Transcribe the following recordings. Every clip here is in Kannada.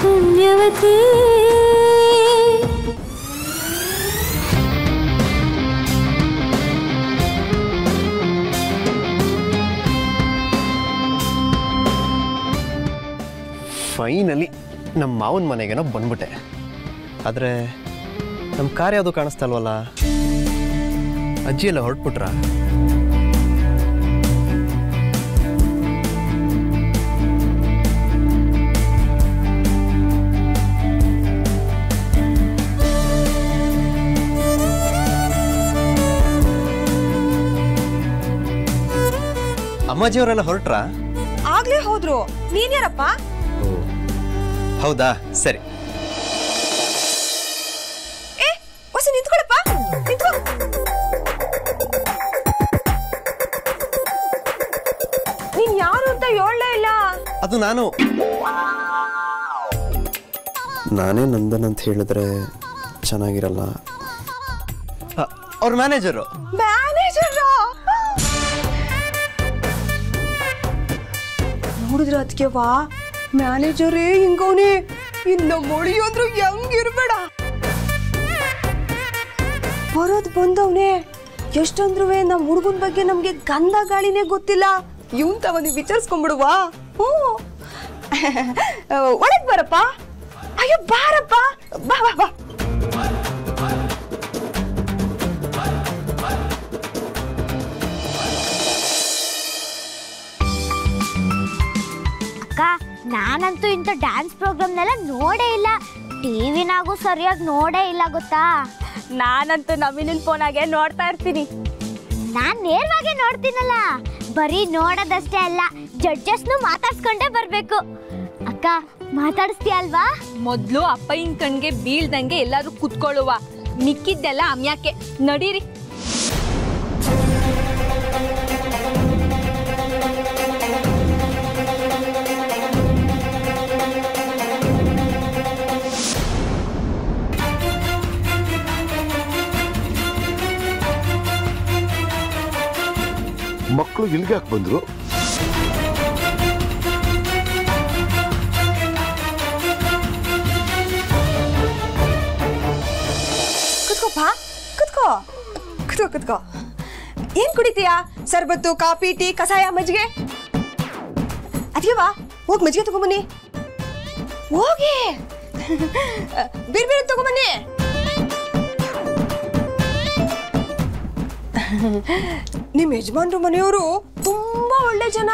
ಪುಣ್ಯವತಿ ಫೈನಲಿ ನಮ್ಮ ಮಾವನ ಮನೆಗೇನೋ ಬಂದ್ಬಿಟ್ಟೆ. ಆದರೆ ನಮ್ಮ ಕಾರ್ ಯಾವುದು ಕಾಣಿಸ್ತಾ ಇಲ್ವಲ್ಲ? ಅಜ್ಜಿ ಎಲ್ಲ ಹೊರಟ್ಬಿಟ್ರ? ಅಮ್ಮಾಜಿಯವರೆಲ್ಲ ಹೊರಟ್ರ? ಆಗ್ಲೇ ಹೋದ್ರು. ನೀನ್ ಯಾರಪ್ಪ? ಹೌದಾ, ಸರಿ. ಹೊಸ ನಿಂತ್ಕೊಳಪ್ಪ, ನಿಂತ್ಕೊ. ನೀನ್ ಯಾರು ಅಂತ ಹೇಳಲೇ ಇಲ್ಲ. ಅದು ನಾನೇ ನಂದನ್ ಅಂತ ಹೇಳಿದ್ರೆ ಚೆನ್ನಾಗಿರಲ್ಲ. ಅವ್ರ ಮ್ಯಾನೇಜರು. ನೋಡಿದ್ರ ಅದಕ್ಕೆ ವಾ, ಮ್ಯಾನೇಜರೇ ಹಿಂಗವನೇ. ಇನ್ನು ಮೊಳಿ ಅಂದ್ರು ಹೆಂಗಿರ್ಬೇಡ. ಬರೋದ್ ಬಂದವನೇ. ಎಷ್ಟಂದ್ರೂ ನಮ್ಮ ಹುಡುಗನ ಬಗ್ಗೆ ನಮ್ಗೆ ಗಂಧ ಗಾಳಿನೇ ಗೊತ್ತಿಲ್ಲ. ಇವನ್ ತಗೊಂಡು ವಿಚಾರಿಸ್ಕೊಂಡ್ಬಿಡುವಾ? ಒಳಗ್ ಬರಪ್ಪ. ಅಯ್ಯೋ ಬಾರಪ್ಪ, ಬಾ ಬಾ ಬಾ. ನಾನಂತೂ ಇಂಥ ಡ್ಯಾನ್ಸ್ ಪ್ರೋಗ್ರಾಮ್ನೆಲ್ಲ ನೋಡೇ ಇಲ್ಲ. ಟಿವಿನಾಗೂ ಸರಿಯಾಗಿ ನೋಡೇ ಇಲ್ಲ ಗೊತ್ತಾ. ನಾನಂತೂ ನವೀನನ್ ಫೋನಾಗೆ ನೋಡ್ತಾ ಇರ್ತೀನಿ. ನಾನ್ ನೇರವಾಗಿ ನೋಡ್ತೀನಲ್ಲ. ಬರೀ ನೋಡೋದಷ್ಟೇ ಅಲ್ಲ, ಜಡ್ಜಸ್ನು ಮಾತಾಡ್ಸ್ಕೊಂಡೇ ಬರ್ಬೇಕು. ಅಕ್ಕ ಮಾತಾಡಿಸ್ತೀಯ ಅಲ್ವಾ? ಮೊದ್ಲು ಅಪ್ಪಯ್ಯನ ಕಣ್ಗೆ ಬೀಳ್ದಂಗೆ ಎಲ್ಲಾರು ಕುತ್ಕೊಳ್ಳುವ. ಮಿಕ್ಕಿದ್ದೆಲ್ಲ ಅಮ್ಯಾಕೆ. ನಡೀರಿ. ಮಕ್ಕಳು ಇಲ್ಲಿಗೆ ಯಾಕೆ ಬಂದ್ರು? ಕುತ್ಕೋಪ್ಪ, ಕುತ್ಕೋ ಕುತ್ಕೋ ಕುತ್ಕೋ. ಏನ್ ಕುಡಿತೀಯಾ? ಸರ್ಬತ್ತು, ಕಾಫಿ, ಟೀ, ಕಷಾಯ, ಮಜ್ಜಿಗೆ? ಅದ್ಯವಾ, ಹೋಗಿ ಮಜ್ಜಿಗೆ ತಗೊಂಬನ್ನಿ. ಹೋಗಿ ಬೇರೆ ಬೇರೆ ತಗೊಂಬನ್ನಿ. ನಿಮ್ ಯಜಮಾನ್ರು ಮನೆಯವರು ತುಂಬಾ ಒಳ್ಳೆ ಜನ.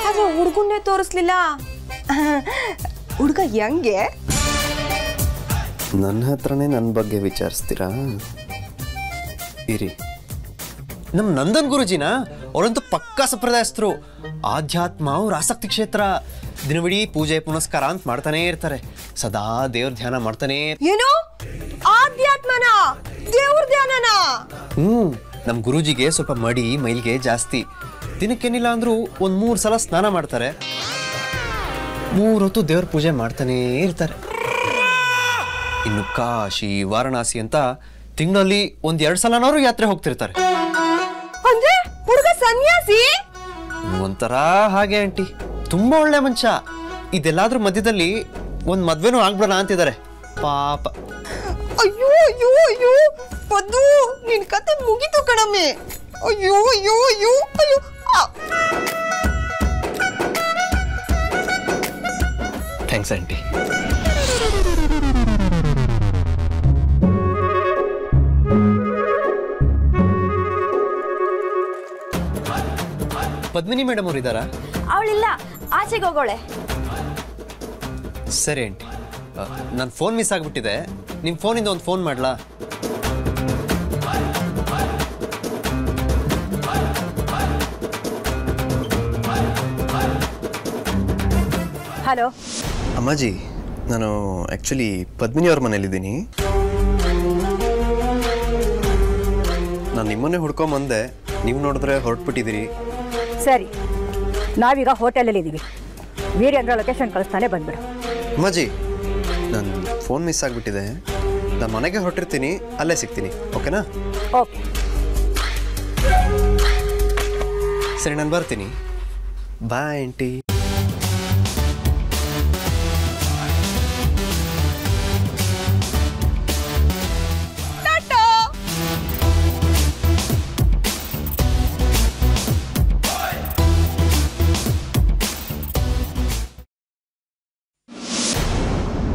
ಆದ್ರೆ ಹುಡುಗನ್ನೇ ತೋರಿಸ್ಲಿಲ್ಲ. ಹುಡುಗ ಹೆಂಗೆ? ನನ್ನ ಹತ್ರನೇ ನನ್ನ ಬಗ್ಗೆ ವಿಚಾರಿಸ್ತೀರಾ? ಇರಿ, ನಮ್ಮ ನಂದನ್ ಗುರುಜಿನ ಅವರಂತೂ ಪಕ್ಕಾ ಸಂಪ್ರದಾಯಸ್ಥರು. ಆಧ್ಯಾತ್ಮ ಅವ್ರ ಆಸಕ್ತಿ ಕ್ಷೇತ್ರ. ದಿನವಿಡೀ ಪೂಜೆ ಪುನಸ್ಕಾರ ಅಂತ ಮಾಡ್ತಾನೆ ಇರ್ತಾರೆ. ಸದಾ ದೇವ್ರ ಧ್ಯಾನ ಮಾಡ್ತಾನೆ. ಏನು ಆಧ್ಯಾತ್ಮನ? ದೇವ್ರ ಧ್ಯಾನನ? ನಮ್ಮ ಗುರುಜಿಗೆ ಸ್ವಲ್ಪ ಮಡಿ ಮೈಲ್ಗೆ ಜಾಸ್ತಿ. ದಿನಕ್ಕೇನಿಲ್ಲ ಅಂದ್ರೂ ಒಂದು 3 ಸಲ ಸ್ನಾನ ಮಾಡ್ತಾರೆ. 3 ಹೊತ್ತು ದೇವ್ರ ಪೂಜೆ ಮಾಡ್ತಾನೇ ಇರ್ತಾರೆ. ಇನ್ನು ಕಾಶಿ, ವಾರಣಾಸಿ ಅಂತ ತಿಂಗಳಲ್ಲಿ 1-2 ಸಲನಾದ್ರು ಯಾತ್ರೆ ಹೋಗ್ತಿರ್ತಾರೆ. ಅಂದ್ರೆ ಹುಡುಗ ಸನ್ಯಾಸಿ? ಒಂಥರ ಹಾಗೆ ಆಂಟಿ, ತುಂಬಾ ಒಳ್ಳೆ ಮನುಷ್ಯ. ಇದೆಲ್ಲಾದ್ರೂ ಮಧ್ಯದಲ್ಲಿ ಒಂದ್ ಮದ್ವೆನೂ ಆಗ್ಬಿಡೋಣ ಅಂತಿದ್ದಾರೆ ಪಾಪ. ಅಯ್ಯೋ ಅಯ್ಯೋ ಅಯ್ಯೋ ಪದ್ದು, ನಿನ್ ಕತೆ ಮುಗಿತು ಕಣಮ್ಮೆ. ಅಯ್ಯೋ ಅಯ್ಯೋ ಅಯ್ಯೋ ಅಯ್ಯೋ. Thanks aunty. ಪದ್ಮಿನಿ ಮೇಡಮ್ ಅವ್ರು ಇದ್ದಾರಾ? ಅವಳಿಲ್ಲ, ಆಚೆಗೆ ಹೋಗೋಳೆ. ಸರಿ ಆಂಟಿ, ನನ್ನ ಫೋನ್ ಮಿಸ್ ಆಗ್ಬಿಟ್ಟಿದೆ. ನಿಮ್ಮ ಫೋನಿಂದ ಒಂದು ಫೋನ್ ಮಾಡ್ಲಾ? ಹಲೋ ಅಮ್ಮಾಜಿ, ನಾನು ಆ್ಯಕ್ಚುಲಿ ಪದ್ಮಿನಿ ಅವ್ರ ಮನೇಲಿದ್ದೀನಿ. ನಾನು ನಿಮ್ಮನ್ನೇ ಹುಡ್ಕೊಂಬಂದೆ. ನೀವು ನೋಡಿದ್ರೆ ಹೊರಟ್ಬಿಟ್ಟಿದ್ದೀರಿ. ಸರಿ, ನಾವೀಗ ಹೋಟೆಲಲ್ಲಿ ಇದ್ದೀವಿ. ವೀರೇಂದ್ರ ಲೊಕೇಶನ್ ಕಳಿಸ್ತಾನೆ, ಬಂದ್ಬಿಡು. ಅಮ್ಮಾಜಿ, ನನ್ನ ಫೋನ್ ಮಿಸ್ ಆಗಿಬಿಟ್ಟಿದೆ. ನಾನು ಮನೆಗೆ ಹೊರಟಿರ್ತೀನಿ, ಅಲ್ಲೇ ಸಿಗ್ತೀನಿ. ಓಕೆನಾ? ಓಕೆ. ಸರಿ, ನಾನು ಬರ್ತೀನಿ. Bye aunty.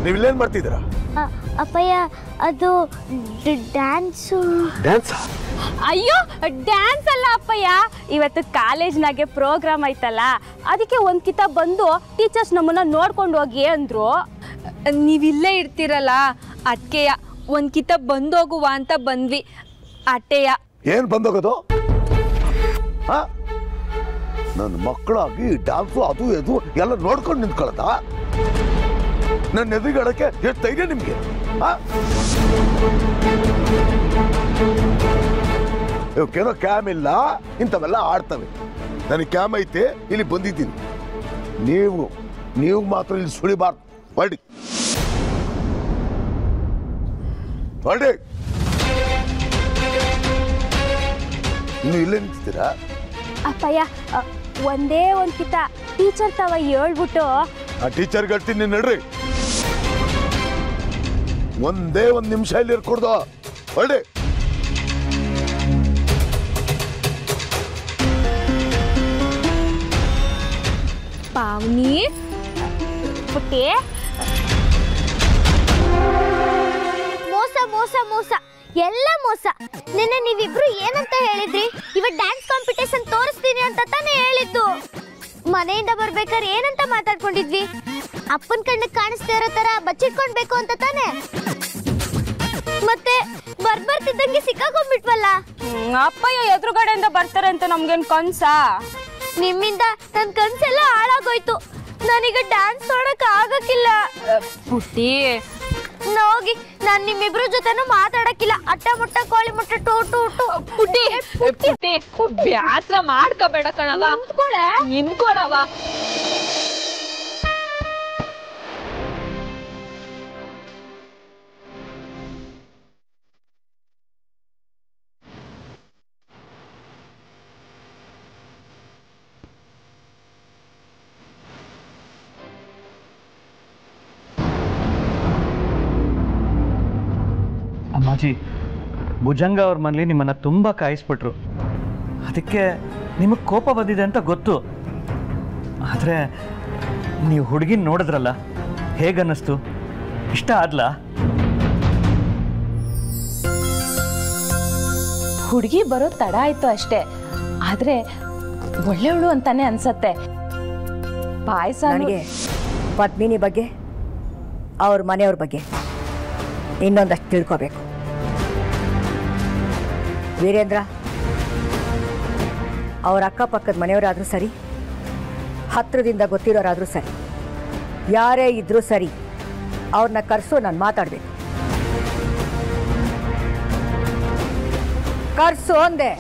ನೀವಿಲ್ಲೇನ್ ಮಾಡ್ತಿದ್ದೀರಾ? ಅಪ್ಪಯ್ಯ ಅದು ಡ್ಯಾನ್ಸು. ಡ್ಯಾನ್ಸ್? ಅಯ್ಯೋ ಡ್ಯಾನ್ಸ್ ಅಲ್ಲ ಅಪ್ಪಯ್ಯ, ಇವತ್ತು ಕಾಲೇಜ್ನಾಗೆ ಪ್ರೋಗ್ರಾಮ್ ಐತಲ್ಲ, ಅದಕ್ಕೆ ಒಂದ್ಕಿತ ಬಂದು ಟೀಚರ್ಸ್ ನಮ್ಮನ್ನ ನೋಡ್ಕೊಂಡು ಹೋಗಿ ಅಂದ್ರು. ನೀವಿಲ್ಲೇ ಇರ್ತೀರಲ್ಲ ಅಟ್ಕೆಯ ಒಂದ್ಕಿತ ಬಂದೋಗುವ ಅಂತ ಬಂದ್ವಿ ಅಟ್ಟೆಯ. ಏನ್ ಬಂದೋಗೋದು? ನನ್ನ ಮಕ್ಕಳಾಗಿ ಡ್ಯಾನ್ಸು ಅದು ಇದು ಎಲ್ಲ ನೋಡ್ಕೊಂಡು ನಿಂತ್ಕೊಳ್ಳೋದ? ನನ್ನ ಎದುರುಗಡಕ್ಕೆ ಎಷ್ಟು ಧೈರ್ಯ ನಿಮ್ಗೆ? ಇವಕ್ಕೇನೋ ಕ್ಯಾಮ್ ಇಲ್ಲ, ಇಂಥವೆಲ್ಲ ಆಡ್ತವೆ. ನನಗೆ ಕ್ಯಾಮ್ ಐತೆ, ಇಲ್ಲಿ ಬಂದಿದ್ದೀನಿ. ನೀವು ಮಾತ್ರ ಇಲ್ಲಿ ಸುಳಿಬಾರ್ದು. ಹೊರಡಿ ಹೊರಡಿ. ಇನ್ನು ಇಲ್ಲೇ ನಿಂತಿದ್ದೀರಾ? ಅಪ್ಪಯ್ಯ ಒಂದೇ ಒಂದ್ಕಿತ ಟೀಚರ್ ತವ ಹೇಳ್ಬಿಟ್ಟು. ಆ ಟೀಚರ್ ಹೇಳ್ತೀನಿ ನಡ್ರಿ. ಒಂದೇ ಒಂದು ನಿಮಿಷ ಇಲ್ಲಿ ಇರ್ಕೊಡ್ದು. ಹೊರಡಿ. ಪಾವನಿ ಪುಟ್ಟಿ, ಮೋಸ ಮೋಸ ಮೋಸ ಎಲ್ಲ ಮೋಸ. ನಿನ್ನೆ ನೀವಿಬ್ರು ಏನಂತ ಹೇಳಿದ್ರಿ? ಇವತ್ತು ಡ್ಯಾನ್ಸ್ ಕಾಂಪಿಟೇಷನ್ ತೋರಿಸ್ತೀನಿ ಅಂತ ತಾನೇ ಹೇಳಿದ್ದು. ಮನೆಯಿಂದ ಬರ್ಬೇಕಾದ್ರೆ ಏನಂತ ಮಾತಾಡ್ಕೊಂಡಿದ್ವಿ? ಅಪ್ಪನ ಕಣ್ಣಿಗೆ ಕಾಣಿಸ್ತಾ ಇರೋ ತರ ಬಚ್ಚಿಟ್ಕೊಂಡ್ಬೇಕು ಅಂತ ತಾನೇ. ಮತ್ತೆ ಬರ್ತಿದ್ದಂಗೆ ಸಿಕ್ಕಾಕೊಂಡ್ಬಿಟ್ವಲ್ಲ. ಅಪ್ಪಯ್ಯ ಎದುರುಗಡೆಯಿಂದ ಬರ್ತಾರೆ ಅಂತ ನಮ್ಗೇನ್ ಕನ್ಸಾ? ನಿಮ್ಮಿಂದ ನನ್ನ ಕನ್ಸೆಲ್ಲ ಹಾಳಾಗೋಯ್ತು. ನಾನೀಗ ಡ್ಯಾನ್ಸ್ ನೋಡಕ್ ಆಗಕ್ಕಿಲ್ಲ. ಪುಟ್ಟಿ ಹೋಗಿ ನಾನು ನಿಮ್ಮಿಬ್ರು ಜೊತೆನೂ ಮಾತಾಡಕ್ಕಿಲ್ಲ. ಅಟ್ಟ ಮುಟ್ಟ ಕೋಳಿ ಮುಟ್ಟ ಟೂ ಟೂ ಟೂ. ಪುಟ್ಟಿ ಪುಟ್ಟಿ ಬ್ಯಾಸರ ಮಾಡ್ಕೋಬೇಡ ಕಣವ, ನಿಂತ್ಕೊಳವ. ಅಮ್ಮಾಜಿ, ಭುಜಂಗ ಅವ್ರ ಮನೇಲಿ ನಿಮ್ಮನ್ನು ತುಂಬ ಕಾಯಿಸ್ಬಿಟ್ರು. ಅದಕ್ಕೆ ನಿಮಗೆ ಕೋಪ ಬಂದಿದೆ ಅಂತ ಗೊತ್ತು. ಆದರೆ ನೀವು ಹುಡುಗಿನ ನೋಡಿದ್ರಲ್ಲ, ಹೇಗನ್ನಿಸ್ತು? ಇಷ್ಟ ಆದ್ಲಾ? ಹುಡುಗಿ ಬರೋ ತಡ ಆಯ್ತು ಅಷ್ಟೇ, ಆದರೆ ಒಳ್ಳೆಯವಳು ಅಂತಾನೆ ಅನ್ಸತ್ತೆ. ಪಾಯಸ ನನಗೆ ಪದ್ಮಿನಿ ಬಗ್ಗೆ, ಅವ್ರ ಮನೆಯವ್ರ ಬಗ್ಗೆ ಇನ್ನೊಂದಷ್ಟು ತಿಳ್ಕೋಬೇಕು. ವೀರೇಂದ್ರ, ಅವ್ರ ಅಕ್ಕಪಕ್ಕದ ಮನೆಯವರಾದರೂ ಸರಿ, ಹತ್ತಿರದಿಂದ ಗೊತ್ತಿರೋರಾದರೂ ಸರಿ, ಯಾರೇ ಇದ್ರೂ ಸರಿ, ಅವ್ರನ್ನ ಕರೆಸು, ನಾನು ಮಾತಾಡಬೇಕು. ಕರ್ಸು ಅಂದೆ.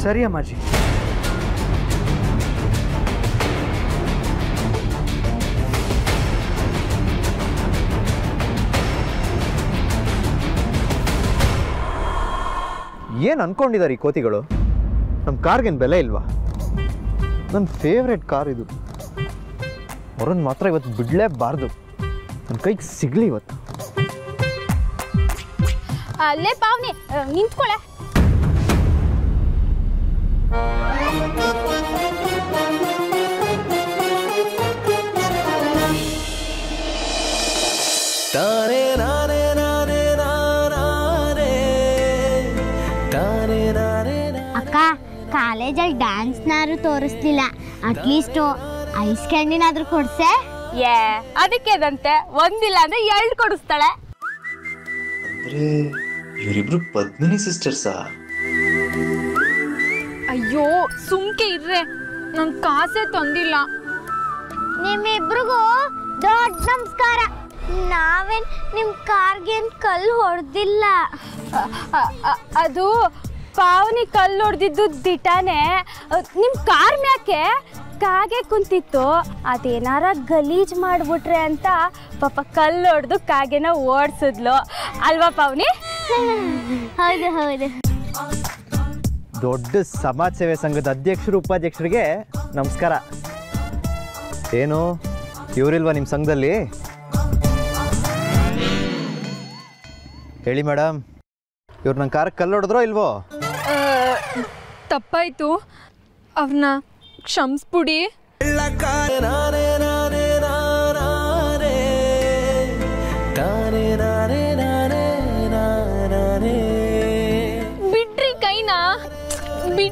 ಸರಿ ಅಮ್ಮಾಜಿ. ಏನು ಅನ್ಕೊಂಡಿದ್ದಾರೆ ಈ ಕೋತಿಗಳು? ನಮ್ಮ ಕಾರ್ಗೇನು ಬೆಲೆ ಇಲ್ವಾ? ನನ್ನ ಫೇವ್ರೆಟ್ ಕಾರ್ ಇದು. ಅವ್ರನ್ನ ಮಾತ್ರ ಇವತ್ತು ಬಿಡಲೇಬಾರ್ದು. ನನ್ನ ಕೈಗೆ ಸಿಗಲಿ ಇವತ್ತು. ಅಲ್ಲೇ ಪಾವನಿ ನಿಂತ್ಕೊಳೆ. ಅಕ್ಕ, ಕಾಲೇಜಲ್ಲಿ ಡ್ಯಾನ್ಸ್ನಾರು ತೋರಿಸ್ಲಿಲ್ಲ, ಅಟ್ಲೀಸ್ಟ್ ಐಸ್ ಕ್ಯಾಂಡಿನಾದ್ರೂ ಕೊಡ್ಸೆ. ಅದಕ್ಕೆದಂತೆ ಒಂದಿಲ್ಲ ಅಂದ್ರೆ 2 ಕೊಡಿಸ್ತಾಳೆ. ಅಂದ್ರೆ ಇವರಿಬ್ರು ಪದ್ಮಿನಿ ಸಿಸ್ಟರ್ಸಾ? ಅಯ್ಯೋ ಸುಮ್ಕೆ ಇರ್ರೆ, ನಂಗೆ ಕಾಸೇ ತಂದಿಲ್ಲ. ನಿಮ್ಮಿಬ್ರಿಗೂ ದೊಡ್ಡ ನಮಸ್ಕಾರ. ನಾವೇನ್ ನಿಮ್ ಕಾರ್ಗೇನ್ ಕಲ್ಲು ಹೊಡೆದಿಲ್ಲ. ಅದು ಪಾವನಿ ಕಲ್ಲು ಹೊಡೆದಿದ್ದು ದಿಟಾನೆ. ನಿಮ್ ಕಾರ್ ಮ್ಯಾಕೆ ಕಾಗೆ ಕುಂತಿತ್ತು, ಅದೇನಾರ ಗಲೀಜ್ ಮಾಡ್ಬಿಟ್ರೆ ಅಂತ ಪಾಪ ಕಲ್ಲು ಹೊಡೆದು ಕಾಗೆನ ಓಡಿಸಿದ್ಲು ಅಲ್ವಾ ಪಾವನಿ? ಹೌದು ಹೌದು. ದೊಡ್ಡ ಸಮಾಜ ಸೇವೆ ಸಂಘದ ಅಧ್ಯಕ್ಷರು ಉಪಾಧ್ಯಕ್ಷರಿಗೆ ನಮಸ್ಕಾರ. ಏನು ಇವರಿಲ್ವಾ ನಿಮ್ಮ ಸಂಘದಲ್ಲಿ? ಹೇಳಿ ಮೇಡಮ್, ಇವ್ರು ನನ್ನ ಕಾರಕ್ಕೆ ಕಲ್ಲು ಹೊಡೆದ್ರೋ ಇಲ್ವೋ? ತಪ್ಪಾಯ್ತು, ಅವ್ರನ್ನ ಕ್ಷಮಿಸ್ಬಿಡಿ.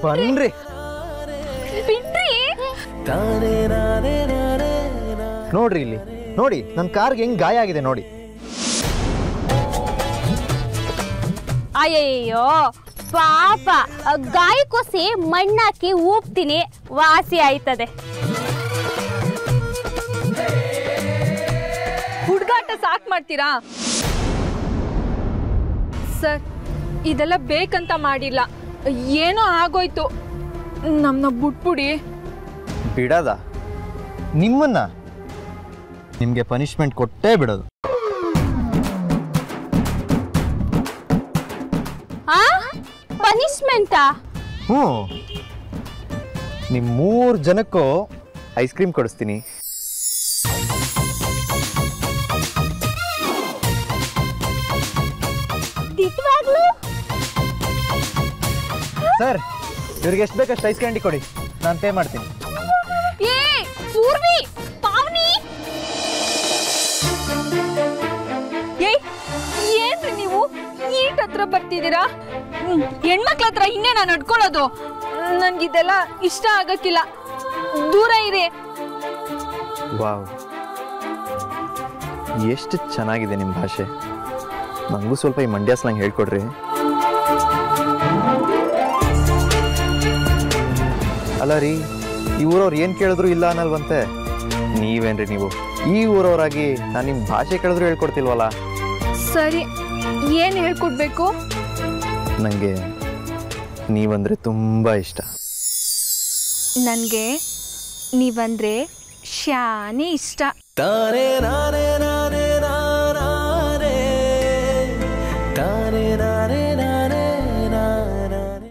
ಬನ್ರಿ. ನೋಡ್ರಿ ಇಲ್ಲಿ ನೋಡಿ, ನನ್ನ ಕಾರ್ಗೆ ಹೆಂಗ್ ಗಾಯ ಆಗಿದೆ ನೋಡಿ. ಅಯ್ಯಯ್ಯೋ ಪಾಪ, ಗಾಯಕ್ಕೋಸಿ ಮಣ್ಣಾಕಿ ಊಪ್ತೀನಿ, ವಾಸಿ ಆಯ್ತದೆ. ಹುಡುಗಾಟ ಸಾಕ್ ಮಾಡ್ತೀರಾ ಸರ್? ಇದೆಲ್ಲ ಬೇಕಂತ ಮಾಡಿಲ್ಲ, ಏನೋ ಆಗೋಯ್ತು, ನಮ್ಮನ್ನ ಬಿಟ್ಬಿಡಿ. ಬಿಡದ ನಿಮ್ಮನ್ನ? ನಿಮ್ಗೆ ಪನಿಷ್ಮೆಂಟ್ ಕೊಟ್ಟೇ ಬಿಡೋದು. ಪನಿಷ್ಮೆಂಟಾ? ನಿಮ್ 3 ಜನಕ್ಕೂ ಐಸ್ ಕ್ರೀಮ್ ಕೊಡಿಸ್ತೀನಿ. ಸರ್, ಇವ್ರಿಗೆ ಎಷ್ಟು ಬೇಕಷ್ಟು ಐಸ್ ಕ್ಯಾಂಡಿ ಕೊಡಿ, ನಾನು ಪೇ ಮಾಡ್ತೀನಿ. ಪೂರ್ವಿ, ಪಾವನಿ, ಏನ್ರಿ ನೀವು ಈಟ್ ಹತ್ರ ಬರ್ತಿದ್ದೀರಾ? ಹೆಣ್ಮಕ್ಳ ಹತ್ರ ಇನ್ನೇ ನಾನು ನಡ್ಕೊಳ್ಳೋದು? ನನ್ಗಿದೆಲ್ಲ ಇಷ್ಟ ಆಗಕ್ಕಿಲ್ಲ, ದೂರ ಇರಿ. ವಾವ್, ಎಷ್ಟು ಚೆನ್ನಾಗಿದೆ ನಿಮ್ಮ ಭಾಷೆ. ನನಗೂ ಸ್ವಲ್ಪ ಈ ಮಂಡ್ಯ ಸ್ಲಾಂಗ್ ಹೇಳ್ಕೊಡ್ರಿ. ಅಲ್ಲ ರೀ, ಈ ಊರವ್ರು ಏನು ಕೇಳಿದ್ರು ಇಲ್ಲ ಅನ್ನಲ್ವಂತೆ. ನೀವೇನ್ರಿ ನೀವು ಈ ಊರವರಾಗಿ ನಾನು ನಿಮ್ಮ ಭಾಷೆ ಕೇಳಿದ್ರು ಹೇಳ್ಕೊಡ್ತಿಲ್ವಲ್ಲ? ಸರಿ, ಏನು ಹೇಳ್ಕೊಡ್ಬೇಕು? ನನಗೆ ನೀವಂದ್ರೆ ತುಂಬ ಇಷ್ಟ. ನನಗೆ ನೀವಂದ್ರೆ ಶಾನೆ ಇಷ್ಟ. ತಾನೇ ನಾನೇ